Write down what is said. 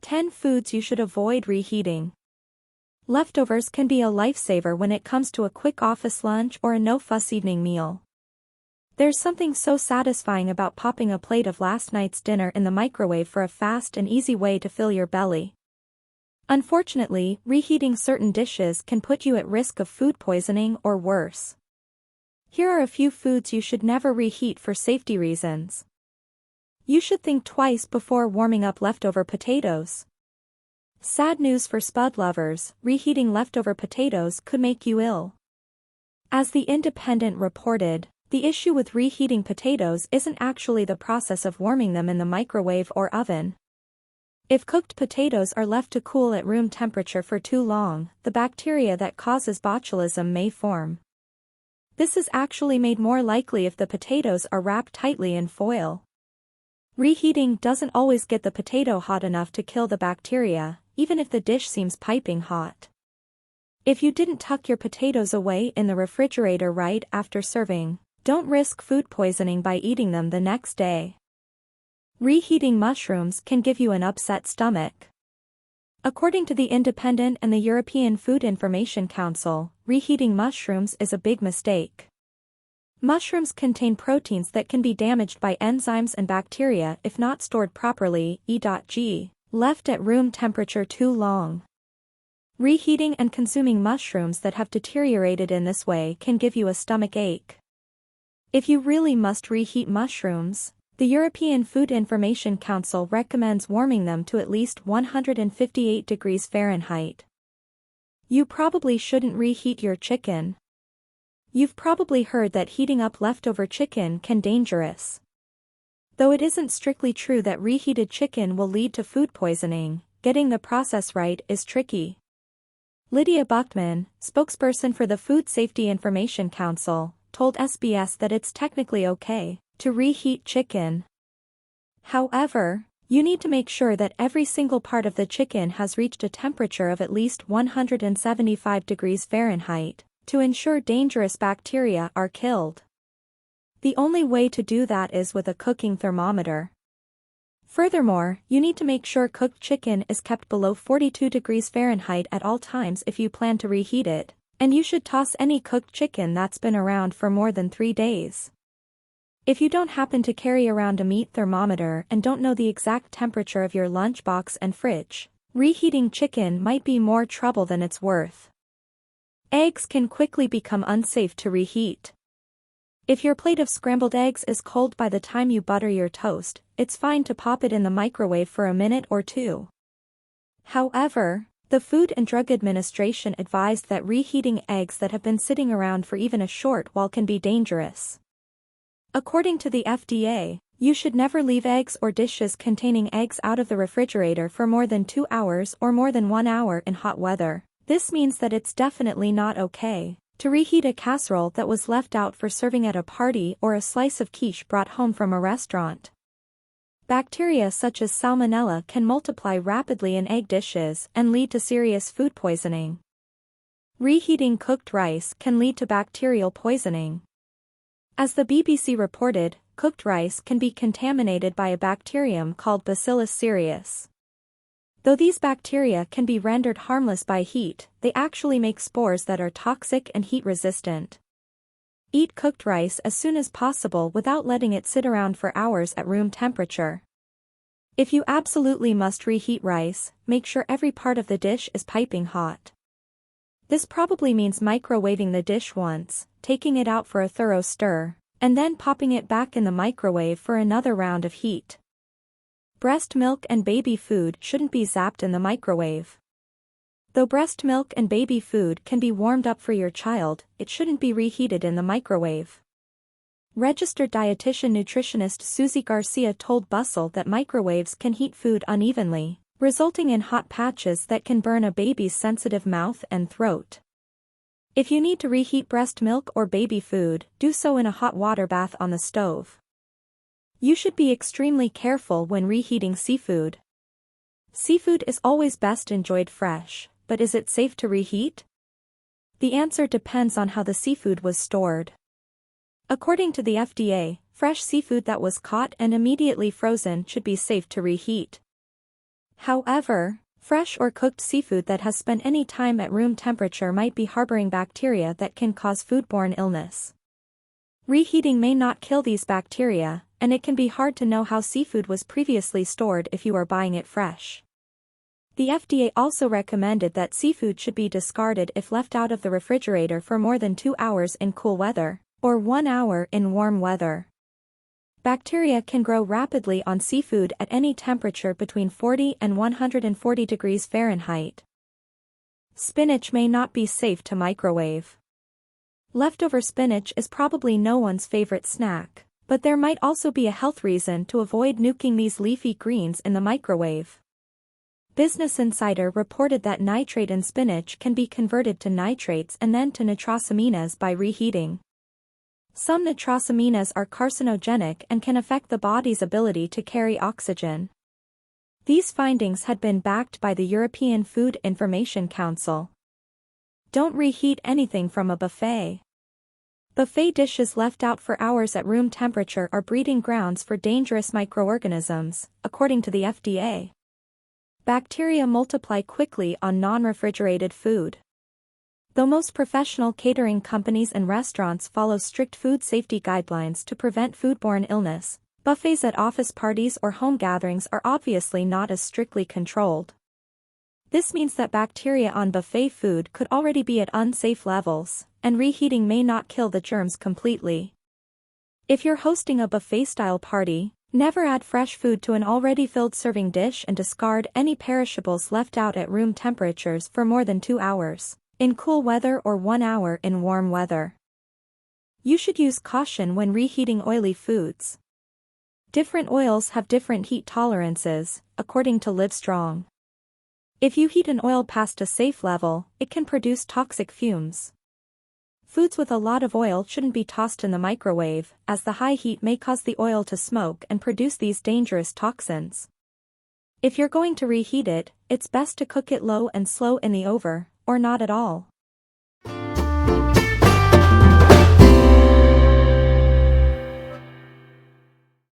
10 Foods you should avoid reheating. Leftovers can be a lifesaver when it comes to a quick office lunch or a no-fuss evening meal. There's something so satisfying about popping a plate of last night's dinner in the microwave for a fast and easy way to fill your belly. Unfortunately, reheating certain dishes can put you at risk of food poisoning or worse. Here are a few foods you should never reheat for safety reasons. You should think twice before warming up leftover potatoes. Sad news for spud lovers, reheating leftover potatoes could make you ill. As The Independent reported, the issue with reheating potatoes isn't actually the process of warming them in the microwave or oven. If cooked potatoes are left to cool at room temperature for too long, the bacteria that causes botulism may form. This is actually made more likely if the potatoes are wrapped tightly in foil. Reheating doesn't always get the potato hot enough to kill the bacteria, even if the dish seems piping hot. If you didn't tuck your potatoes away in the refrigerator right after serving, don't risk food poisoning by eating them the next day. Reheating mushrooms can give you an upset stomach. According to The Independent and the European Food Information Council, reheating mushrooms is a big mistake. Mushrooms contain proteins that can be damaged by enzymes and bacteria if not stored properly, e.g., left at room temperature too long. Reheating and consuming mushrooms that have deteriorated in this way can give you a stomach ache. If you really must reheat mushrooms, the European Food Information Council recommends warming them to at least 158 degrees Fahrenheit. You probably shouldn't reheat your chicken. You've probably heard that heating up leftover chicken can be dangerous. Though it isn't strictly true that reheated chicken will lead to food poisoning, getting the process right is tricky. Lydia Buckman, spokesperson for the Food Safety Information Council, told SBS that it's technically okay to reheat chicken. However, you need to make sure that every single part of the chicken has reached a temperature of at least 175 degrees Fahrenheit. To ensure dangerous bacteria are killed. The only way to do that is with a cooking thermometer. Furthermore, you need to make sure cooked chicken is kept below 42 degrees Fahrenheit at all times if you plan to reheat it, and you should toss any cooked chicken that's been around for more than 3 days. If you don't happen to carry around a meat thermometer and don't know the exact temperature of your lunchbox and fridge, reheating chicken might be more trouble than it's worth. Eggs can quickly become unsafe to reheat. If your plate of scrambled eggs is cold by the time you butter your toast, it's fine to pop it in the microwave for a minute or two. However, the Food and Drug Administration advised that reheating eggs that have been sitting around for even a short while can be dangerous. According to the FDA, you should never leave eggs or dishes containing eggs out of the refrigerator for more than 2 hours or more than 1 hour in hot weather. This means that it's definitely not okay to reheat a casserole that was left out for serving at a party or a slice of quiche brought home from a restaurant. Bacteria such as salmonella can multiply rapidly in egg dishes and lead to serious food poisoning. Reheating cooked rice can lead to bacterial poisoning. As the BBC reported, cooked rice can be contaminated by a bacterium called Bacillus cereus. Though these bacteria can be rendered harmless by heat, they actually make spores that are toxic and heat-resistant. Eat cooked rice as soon as possible without letting it sit around for hours at room temperature. If you absolutely must reheat rice, make sure every part of the dish is piping hot. This probably means microwaving the dish once, taking it out for a thorough stir, and then popping it back in the microwave for another round of heat. Breast milk and baby food shouldn't be zapped in the microwave. Though breast milk and baby food can be warmed up for your child, it shouldn't be reheated in the microwave. Registered dietitian nutritionist Susie Garcia told Bustle that microwaves can heat food unevenly, resulting in hot patches that can burn a baby's sensitive mouth and throat. If you need to reheat breast milk or baby food, do so in a hot water bath on the stove. You should be extremely careful when reheating seafood. Seafood is always best enjoyed fresh, but is it safe to reheat? The answer depends on how the seafood was stored. According to the FDA, fresh seafood that was caught and immediately frozen should be safe to reheat. However, fresh or cooked seafood that has spent any time at room temperature might be harboring bacteria that can cause foodborne illness. Reheating may not kill these bacteria, and it can be hard to know how seafood was previously stored if you are buying it fresh. The FDA also recommended that seafood should be discarded if left out of the refrigerator for more than 2 hours in cool weather, or 1 hour in warm weather. Bacteria can grow rapidly on seafood at any temperature between 40 and 140 degrees Fahrenheit. Spinach may not be safe to microwave. Leftover spinach is probably no one's favorite snack, but there might also be a health reason to avoid nuking these leafy greens in the microwave. Business Insider reported that nitrate in spinach can be converted to nitrates and then to nitrosamines by reheating. Some nitrosamines are carcinogenic and can affect the body's ability to carry oxygen. These findings had been backed by the European Food Information Council. Don't reheat anything from a buffet. Buffet dishes left out for hours at room temperature are breeding grounds for dangerous microorganisms, according to the FDA. Bacteria multiply quickly on non-refrigerated food. Though most professional catering companies and restaurants follow strict food safety guidelines to prevent foodborne illness, buffets at office parties or home gatherings are obviously not as strictly controlled. This means that bacteria on buffet food could already be at unsafe levels, and reheating may not kill the germs completely. If you're hosting a buffet-style party, never add fresh food to an already filled serving dish and discard any perishables left out at room temperatures for more than 2 hours. In cool weather or 1 hour in warm weather. You should use caution when reheating oily foods. Different oils have different heat tolerances, according to Livestrong. If you heat an oil past a safe level, it can produce toxic fumes. Foods with a lot of oil shouldn't be tossed in the microwave, as the high heat may cause the oil to smoke and produce these dangerous toxins. If you're going to reheat it, it's best to cook it low and slow in the oven, or not at all.